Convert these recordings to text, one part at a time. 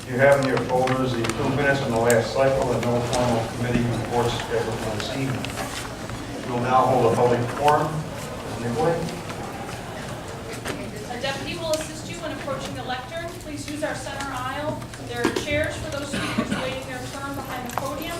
You have in your folders the 2 minutes from the last cycle and no formal committee reports scheduled for this evening. We will now hold a public forum. Nicolay? A deputy will assist you when approaching the lectern. Please use our center aisle. There are chairs for those speakers waiting their turn behind the podium.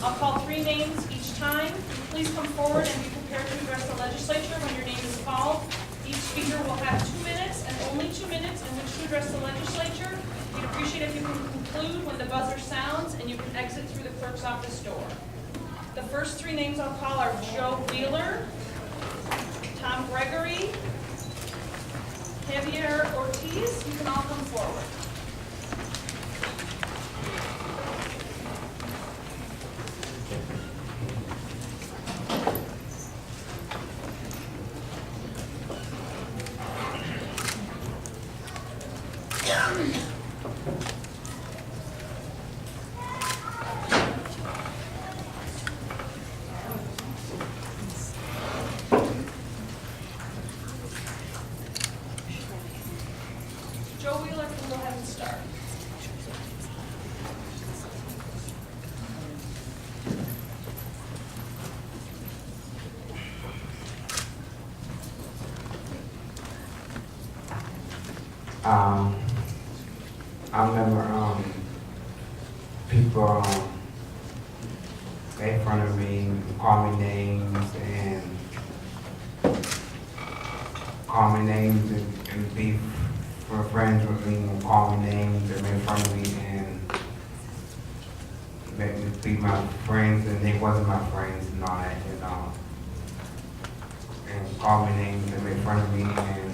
I'll call 3 names each time. Please come forward and be prepared to address the legislature when your name is called. Each speaker will have 2 minutes and only 2 minutes in which to address the legislature. We'd appreciate if you can conclude when the buzzer sounds and you can exit through the clerk's office door. The first 3 names I'll call are Joe Wheeler, Tom Gregory, Javier Ortiz. You can all come forward. Joe Wheeler can go ahead and start. I remember people made fun of me, call me names and be for friends with me and call me names and make fun of me and make me be my friends and they wasn't my friends and all that and call me names and make fun of me and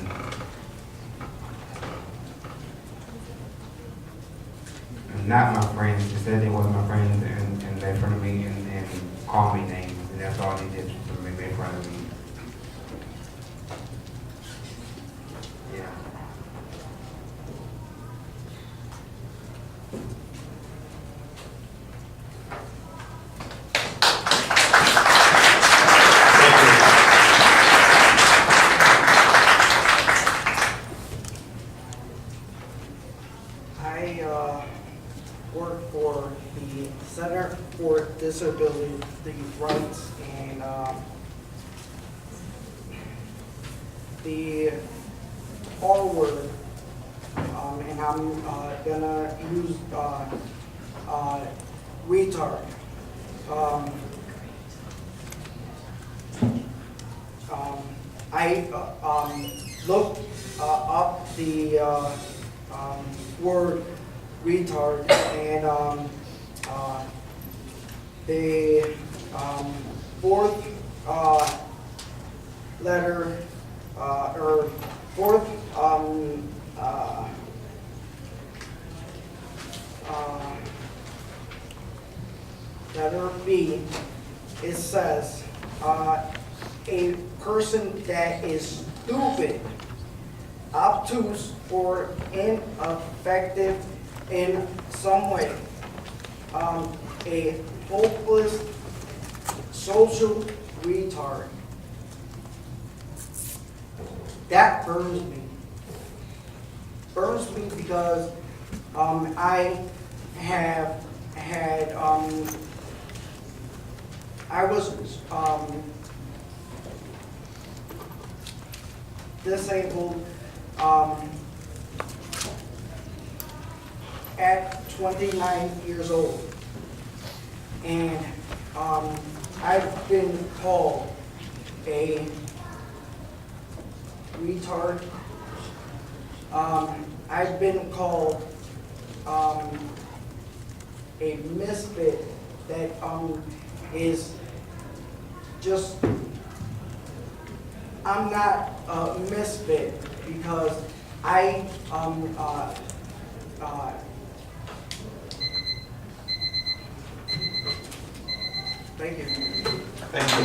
not my friends, they said they wasn't my friends and made fun of me and called me names, and that's all they did to make fun of me. Yeah. I work for the Center for Disability Rights and the R word, and I'm gonna use retard. I looked up the word retard and the 4th letter or 4th letter B, it says a person that is stupid, obtuse, or ineffective in some way. A hopeless social retard. That burns me. Burns me because I have had I was disabled at 29 years old, and I've been called a retard. I've been called a misfit that is just, I'm not a misfit because I thank you. Thank you.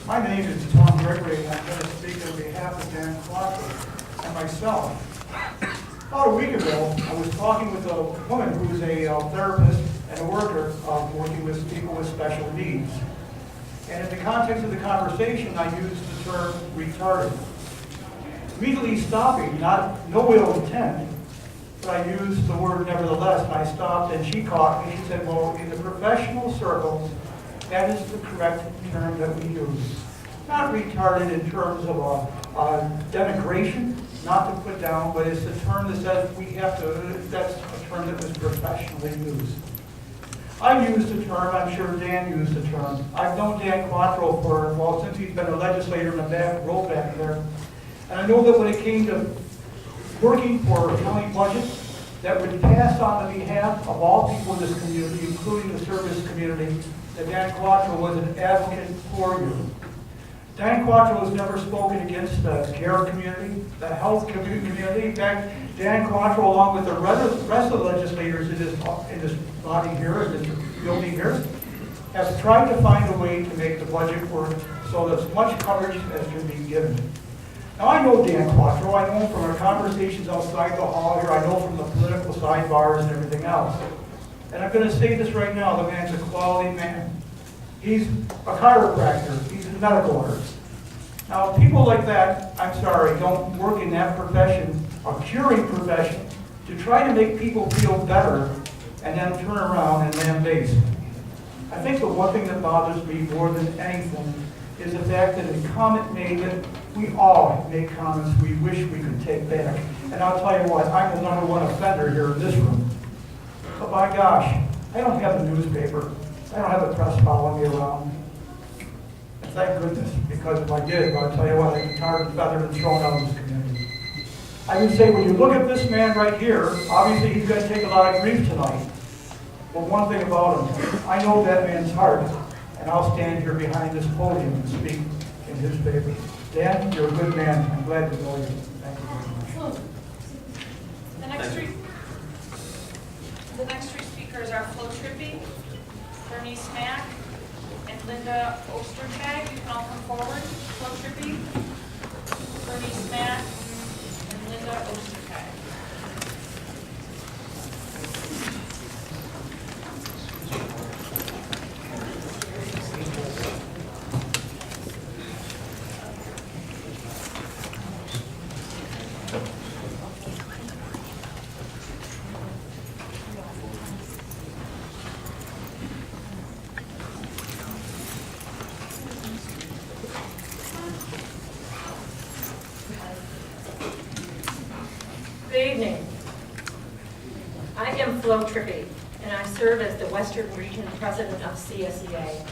My name is Tom Gregory, and I'm going to speak on behalf of Dan Clark and myself. About a week ago, I was talking with a woman who's a therapist and a worker working with people with special needs. And in the context of the conversation, I used the term retarded. Immediately stopping, no ill intent, but I used the word nevertheless, and I stopped, and she caught me. She said, well, in the professional circles, that is the correct term that we use. Not retarded in terms of a denigration, not to put down, but it's a term that says we have to, that's a term that was professionally used. I used the term, I'm sure Dan used the term. I've known Dan Quattro since he's been a legislator in the back row back there. And I know that when it came to working for a county budget that would pass on the behalf of all people in this community, including the service community, that Dan Quattro was an advocate for you. Dan Quattro has never spoken against the care community, the health community. In fact, Dan Quattro, along with the rest of the legislators in this body here, in this building here, have tried to find a way to make the budget work so that as much coverage as can be given. Now, I know Dan Quattro. I know him from our conversations outside the hall here. I know from the political sidebars and everything else. And I'm going to say this right now, the man's a quality man. He's a chiropractor. He's a medical artist. Now, people like that, I'm sorry, don't work in that profession, a curing profession, to try to make people feel better and then turn around and lambaste. I think the one thing that bothers me more than anything is the fact that a comment made that we all make comments we wish we could take back. And I'll tell you what, I'm the #1 offender here in this room. But my gosh, I don't have a newspaper. I don't have a press following me around. And thank goodness, because if I did, I'll tell you what, I'd be tarred and feathered and thrown out of this community. I would say when you look at this man right here, obviously he's going to take a lot of grief tonight. But one thing about him, I know that man's heart, and I'll stand here behind this podium and speak in his favor. Dan, you're a good man. I'm glad to know you. Thank you very much. The next three speakers are Flo Trippi, Bernice Mack, and Linda Ostertag. You can all come forward. Flo Trippi, Bernice Mack, and Linda Ostertag. Good evening. I am Flo Trippi, and I serve as the Western Region President of CSEA.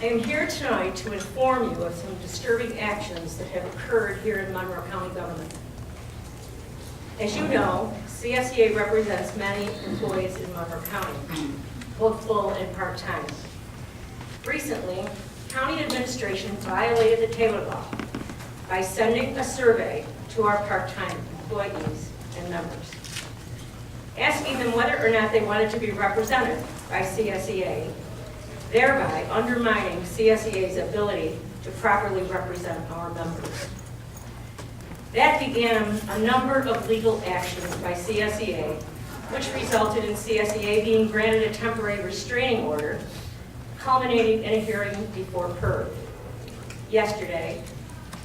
I am here tonight to inform you of some disturbing actions that have occurred here in Monroe County government. As you know, CSEA represents many employees in Monroe County, both full and part-time. Recently, county administration violated the Taylor Law by sending a survey to our part-time employees and members, asking them whether or not they wanted to be represented by CSEA, thereby undermining CSEA's ability to properly represent our members. That began a number of legal actions by CSEA, which resulted in CSEA being granted a temporary restraining order, culminating in a hearing before PERB. Yesterday,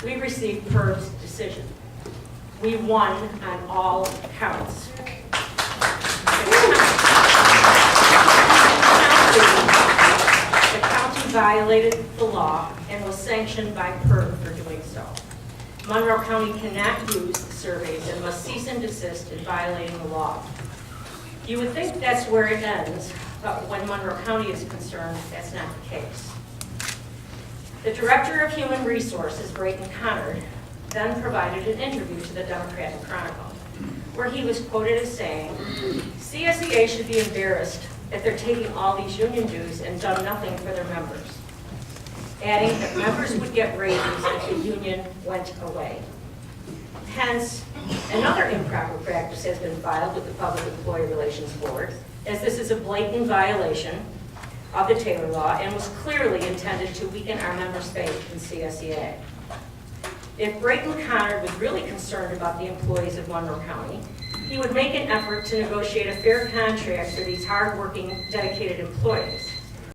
we received PERB's decision. We won on all counts. The county violated the law and was sanctioned by PERB for doing so. Monroe County cannot use surveys and must cease and desist in violating the law. You would think that's where it ends, but when Monroe County is concerned, that's not the case. The Director of Human Resources, Brayton Connard, then provided an interview to the Democratic Chronicle, where he was quoted as saying, CSEA should be embarrassed that they're taking all these union dues and done nothing for their members, adding that members would get raises if the union went away. Hence, another improper practice has been filed with the Public Employee Relations Board, as this is a blatant violation of the Taylor Law and was clearly intended to weaken our members' faith in CSEA. If Brayton Connard was really concerned about the employees of Monroe County, he would make an effort to negotiate a fair contract for these hard-working, dedicated employees.